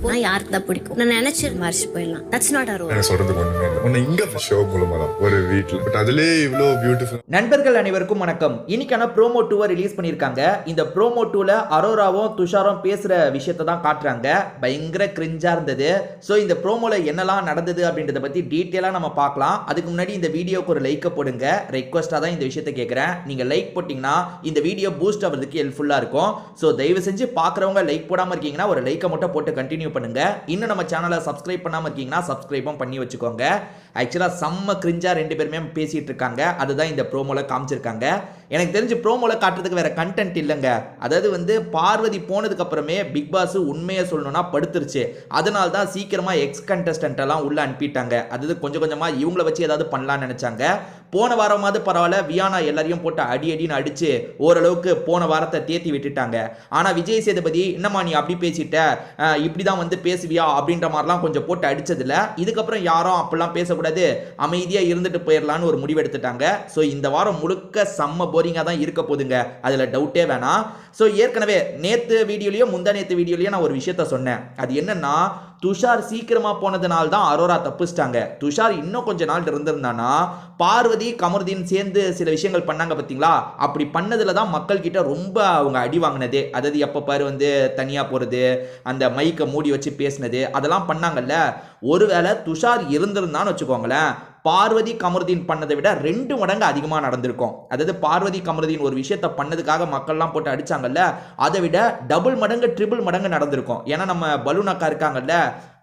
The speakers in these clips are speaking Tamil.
போனா யாருக்கு தான் பிடிக்கும் நான் நினைச்சு மறைச்சு போயிடலாம். That's not a role. நான் சொல்றதுக்கு ஒண்ணுமே இல்லை. உன்னை இங்க ஷோ மூலமா தான் ஒரு வீட்டில் பட் அதுலேயே இவ்வளோ பியூட்டிஃபுல். நண்பர்கள் அனைவருக்கும் வணக்கம். இன்னைக்கான ப்ரோமோ 2 ரிலீஸ் பண்ணியிருக்காங்க. இந்த ப்ரோமோ 2ல அரோராவும் துஷாரும் பேசுற விஷயத்தை தான் காட்டுறாங்க. பயங்கர கிரிஞ்சா இருந்தது. ஸோ இந்த ப்ரோமோல என்னெல்லாம் நடந்தது அப்படின்றத பத்தி டீட்டெயிலாக நம்ம பார்க்கலாம். அதுக்கு முன்னாடி இந்த வீடியோக்கு ஒரு லைக்கை போடுங்க. ரெக்வஸ்டாக தான் இந்த விஷயத்தை கேட்குறேன். நீங்க லைக் போட்டிங்கன்னா இந்த வீடியோ பூஸ்ட் ஆகிறதுக்கு ஹெல்ப்ஃபுல்லாக இருக்கும். ஸோ தயவு செஞ்சு பார்க்குறவங்க லைக் போடாமல் இருக்கீங்கன்னா ஒரு லைக்கை மட்டும் போட்டு கண்டினியூ பண்ணுங்க. இன்னும் நம்ம சேனலை சப்ஸ்கிரைப் பண்ணாமல் இருக்கீங்கன்னா சப்ஸ்கிரைபும் பண்ணி வச்சுக்கோங்க. ஆக்சுவலாக செம்ம கிரிஞ்சா ரெண்டு பேருமே பேசிட்டு இருக்காங்க. அதுதான் இந்த ப்ரோமோல காமிச்சிருக்காங்க. எனக்கு தெரிஞ்சு ப்ரோமோல காட்டுறதுக்கு வேற கண்டென்ட் இல்லைங்க. அதாவது வந்து பார்வதி போனதுக்கு அப்புறமே பிக் பாஸ் உண்மையை சொல்லணும்னா படுத்துருச்சு. அதனால தான் சீக்கிரமா எக்ஸ் கண்டஸ்டன்ட் எல்லாம் உள்ள அனுப்பிட்டாங்க. அதாவது கொஞ்சம் கொஞ்சமா இவங்கள வச்சு ஏதாவது பண்ணலாம்னு நினைச்சாங்க. போன வாரமாவது பரவாயில்ல, வியானா எல்லாரையும் போட்டு அடி அடின்னு அடிச்சு ஓரளவுக்கு போன வாரத்தை தேத்தி விட்டுட்டாங்க. ஆனா விஜய் சேதுபதி என்னம்மா நீ அப்படி பேசிட்ட, இப்படிதான் வந்து பேசுவியா அப்படின்ற மாதிரிலாம் கொஞ்சம் போட்டு அடிச்சதுல இதுக்கப்புறம் யாரும் அப்படிலாம் பேசக்கூடாது, அமைதியா இருந்துட்டு போயிடலான்னு ஒரு முடிவு எடுத்துட்டாங்க. ஸோ இந்த வாரம் முழுக்க செம்ம போரிங்கா தான் இருக்க போதுங்க, அதுல டவுட்டே வேணாம். ஸோ ஏற்கனவே நேத்து வீடியோலயோ முந்தா நேத்து வீடியோலயோ நான் ஒரு விஷயத்த சொன்னேன். அது என்னன்னா, துஷார் சீக்கிரமா போனதுனால தான் அரோரா தப்பிச்சிட்டாங்க. துஷார் இன்னும் கொஞ்ச நாள் இருந்திருந்தானா பார்வதி கமருதீன் சேர்ந்து சில விஷயங்கள் பண்ணாங்க பார்த்தீங்களா, அப்படி பண்ணதுல தான் மக்கள் கிட்ட ரொம்ப அவங்க அடி வாங்கினதே. அதாவது எப்ப பாரு வந்து தனியா போறது, அந்த மைக்கை மூடி வச்சு பேசினது, அதெல்லாம் பண்ணாங்கல்ல. ஒருவேளை துஷார் இருந்திருந்தான்னு வச்சுக்கோங்களேன், பார்வதி கமருதீன் பண்ணதை விட 2 மடங்கு அதிகமாக நடந்திருக்கும். அதாவது பார்வதி கமருதீன் ஒரு விஷயத்தை பண்ணதுக்காக மக்கள்லாம் போட்டு அடிச்சாங்கல்ல, அதை விட டபுள் மடங்கு ட்ரிபிள் மடங்கு நடந்திருக்கும். ஏன்னா நம்ம பலூன் அக்கா இருக்காங்கல்ல,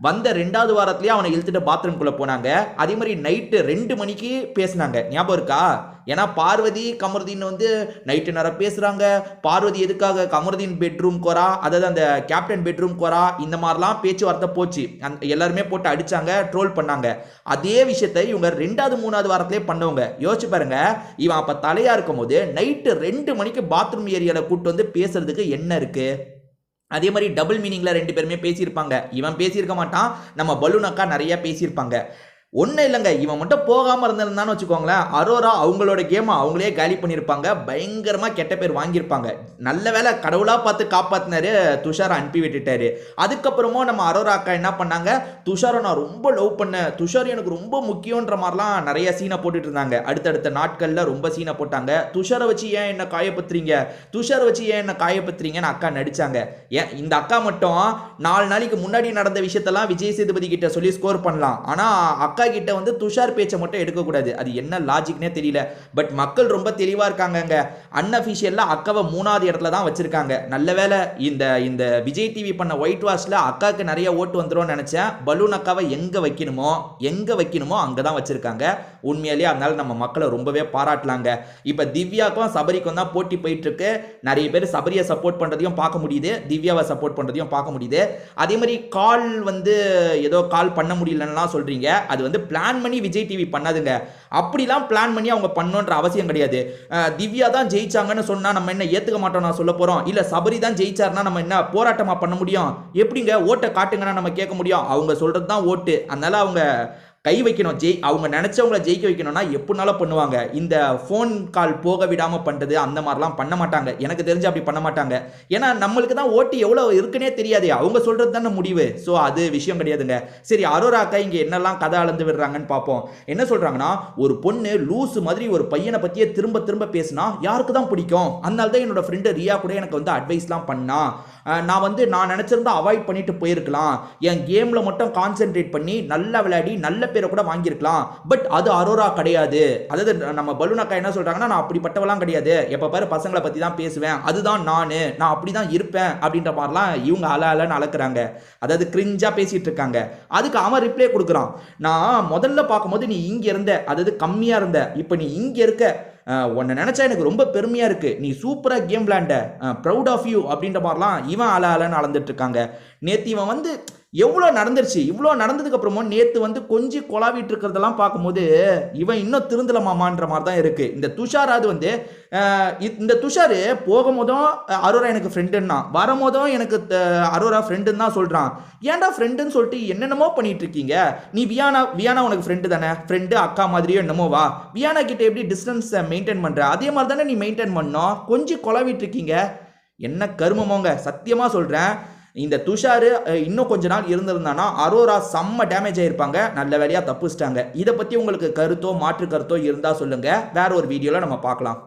வந்த 2வது வாரத்திலேயே அவனை இழுத்துட்டு பாத்ரூம்குள்ள போனாங்க. அதே மாதிரி நைட்டு 2 மணிக்கு பேசினாங்க, ஞாபகம் இருக்கா? ஏன்னா பார்வதி கமருதீன் வந்து நைட்டு நேரம் பேசுறாங்க. பார்வதி எதுக்காக கமருதீன் பெட்ரூம் கோரா, அதாவது அந்த கேப்டன் பெட்ரூம் கோரா, இந்த மாதிரிலாம் பேச்சுவார்த்தை போச்சு. எல்லாருமே போட்டு அடிச்சாங்க, ட்ரோல் பண்ணாங்க. அதே விஷயத்தை இவங்க 2வது 3வது வாரத்திலே பண்ணவங்க. யோசிச்சு பாருங்க, இவன் அப்ப தலையா இருக்கும் போது நைட்டு 2 மணிக்கு பாத்ரூம் ஏரியால கூட்டு வந்து பேசுறதுக்கு என்ன இருக்கு? அதே மாதிரி டபுள் மீனிங்ல 2 பேருமே பேசியிருப்பாங்க. இவன் பேசியிருக்க மாட்டான், நம்ம பலூன் அக்கா நிறைய பேசியிருப்பாங்க. ஒன்றும் இல்லைங்க, இவன் மட்டும் போகாமல் இருந்திருந்தான்னு வச்சுக்கோங்களேன், அரோரா அவங்களோட கேமை அவங்களே காலி பண்ணியிருப்பாங்க. பயங்கரமாக கெட்ட பேர் வாங்கியிருப்பாங்க. நல்ல வேலை கடவுளாக பார்த்து காப்பாற்றினாரு, துஷாரை அனுப்பி விட்டுட்டாரு. அதுக்கப்புறமும் நம்ம அரோரா அக்கா என்ன பண்ணாங்க, துஷாரை நான் ரொம்ப லவ் பண்ணேன், துஷார் எனக்கு ரொம்ப முக்கியன்ற மாதிரிலாம் நிறைய சீனை போட்டுட்டு இருந்தாங்க. அடுத்தடுத்த நாட்களில் ரொம்ப சீனை போட்டாங்க. துஷாரை வச்சு ஏன் என்ன காயப்படுத்துறீங்க, துஷாரை வச்சு ஏன் என்ன காயப்படுத்துறீங்கன்னு அக்கா நடிச்சாங்க. ஏன் இந்த அக்கா மட்டும் 4 நாளைக்கு முன்னாடி நடந்த விஷயத்தெல்லாம் விஜய் சேதுபதி கிட்ட சொல்லி ஸ்கோர் பண்ணலாம். ஆனால் அக்கா கிட்ட வந்து துஷார் பேச்சை மட்டும் எடுக்கக்கூடாது. அது என்ன லாஜிக்னே தெரியல. பட் மக்கள் ரொம்ப தெளிவா இருக்காங்க. அன்அஃபிஷியலா அக்காவை 3வது இடத்துல தான் வச்சிருக்காங்க. நல்ல வேலை இந்த விஜய் டிவி பண்ண ஒயிட் வாஷ்ல அக்காவுக்கு நிறைய ஓட்டு வந்துரும் நினைச்சேன். பலூன் அக்காவை எங்க வைக்கணுமோ அங்கதான் வச்சிருக்காங்க. உண்மையிலேயே அதனால நம்ம மக்களை ரொம்பவே பாராட்டலாங்க. இப்ப திவ்யாக்கும் சபரிக்கும் தான் போட்டி போயிட்டு இருக்கு. நிறைய பேர் சபரியை சப்போர்ட் பண்றதையும் பார்க்க முடியுது, திவ்யாவை சப்போர்ட் பண்றதையும் பார்க்க முடியுது. அதே மாதிரி கால் வந்து ஏதோ கால் பண்ண முடியலன்னா சொல்றீங்க, அது வந்து பிளான் பண்ணி விஜய் டிவி பண்ணாதுங்க. அப்படிலாம் பிளான் பண்ணி அவங்க பண்ணணுன்ற அவசியம் கிடையாது. திவ்யா தான் ஜெயிச்சாங்கன்னு சொன்னா நம்ம என்ன ஏத்துக்க மாட்டோம் நான் சொல்ல போறோம்? இல்ல சபரி தான் ஜெயிச்சாருன்னா நம்ம என்ன போராட்டமா பண்ண முடியும்? எப்படிங்க ஓட்டை காட்டுங்கன்னா நம்ம கேட்க முடியும்? அவங்க சொல்றது தான் ஓட்டு. அதனால அவங்க கை வைக்கணும். அவங்க நினைச்சவங்களை ஜெயிக்க வைக்கணும்னா எப்படினாலும் பண்ணுவாங்க. இந்த ஃபோன் கால் போக விடாம பண்றது அந்த மாதிரிலாம் பண்ண மாட்டாங்க. எனக்கு தெரிஞ்சு அப்படி பண்ண மாட்டாங்க. ஏன்னா நம்மளுக்கு தான் ஓட்டு எவ்வளவு இருக்குன்னே தெரியாது, அவங்க சொல்றது தானே முடிவு. ஸோ அது விஷயம் கிடையாதுங்க. சரி, அரோரா அக்கா இங்க என்னெல்லாம் கதை அளந்து விடுறாங்கன்னு பார்ப்போம். என்ன சொல்றாங்கன்னா, ஒரு பொண்ணு லூசு மாதிரி ஒரு பையனை பத்தியே திரும்ப திரும்ப பேசினா யாருக்கு தான் பிடிக்கும்? அதனால தான் என்னோட ஃப்ரெண்டு ரியா கூட எனக்கு வந்து அட்வைஸ்லாம் பண்ணா. நான் நினைச்சிருந்தா அவாய்ட் பண்ணிட்டு போயிருக்கலாம். என் கேம்ல மட்டும் கான்சென்ட்ரேட் பண்ணி நல்லா விளையாடி நல்ல பேரை கூட வாங்கியிருக்கலாம். பட் அது அரோரா கிடையாது. அதாவது நம்ம பலூன் அக்கா என்ன சொல்றாங்கன்னா, நான் அப்படிப்பட்டவெல்லாம் கிடையாது, எப்ப பாரு பசங்களை பத்தி தான் பேசுவேன், அதுதான் நான் அப்படிதான் இருப்பேன் அப்படின்ற மாதிரிலாம் இவங்க அலன்னு அளக்குறாங்க. அதாவது கிரிஞ்சா பேசிட்டு இருக்காங்க. அதுக்கு அவன் ரிப்ளை கொடுக்குறான், நான் முதல்ல பார்க்கும்போது நீ இங்க இருந்த, அதாவது கம்மியா இருந்த, இப்ப நீ இங்க இருக்க, உன்னை நினைச்சா எனக்கு ரொம்ப பெருமையா இருக்கு, நீ சூப்பரா கேம் விளையாண்ட, ப்ரௌட் ஆஃப் யூ அப்படின்ற மாதிரிலாம் இவன் அலன்னு அளந்துட்டு இருக்காங்க. நேத்து இவன் வந்து எவ்வளோ நடந்துருச்சு, இவ்வளோ நடந்ததுக்கு அப்புறமும் நேற்று வந்து கொஞ்சம் கொலாவிட்டு இருக்கிறதெல்லாம் பார்க்கும்போது இவன் இன்னும் திருந்தலமாமான்ற மாதிரி தான் இருக்கு. இந்த துஷாராது வந்து இந்த துஷார் போகும்போதும் அரோரா எனக்கு ஃப்ரெண்டுன்னா, வரும்போதும் எனக்கு அரோரா ஃப்ரெண்டுன்னு தான் சொல்கிறான். ஏன்டா ஃப்ரெண்டுன்னு சொல்லிட்டு என்னென்னமோ பண்ணிட்டு இருக்கீங்க? நீ வியானா உனக்கு ஃப்ரெண்டு தானே, ஃப்ரெண்டு அக்கா மாதிரியோ என்னமோ வா, வியானா கிட்ட எப்படி டிஸ்டன்ஸை மெயின்டைன் பண்ணுற அதே மாதிரி தானே நீ மெயின்டைன் பண்ணோம். கொஞ்சம் கொலாவிட்டு இருக்கீங்க. என்ன கருமமோங்க, சத்தியமாக சொல்கிறேன். இந்த துஷார் இன்னும் கொஞ்ச நாள் இருந்திருந்தானா அரோரா செம்ம டேமேஜ் ஆயிருப்பாங்க. நல்ல வேலையா தப்பிச்சிட்டாங்க. இதை பத்தி உங்களுக்கு கருத்தோ மாற்று கருத்தோ இருந்தா சொல்லுங்க. வேற ஒரு வீடியோல நம்ம பார்க்கலாம்.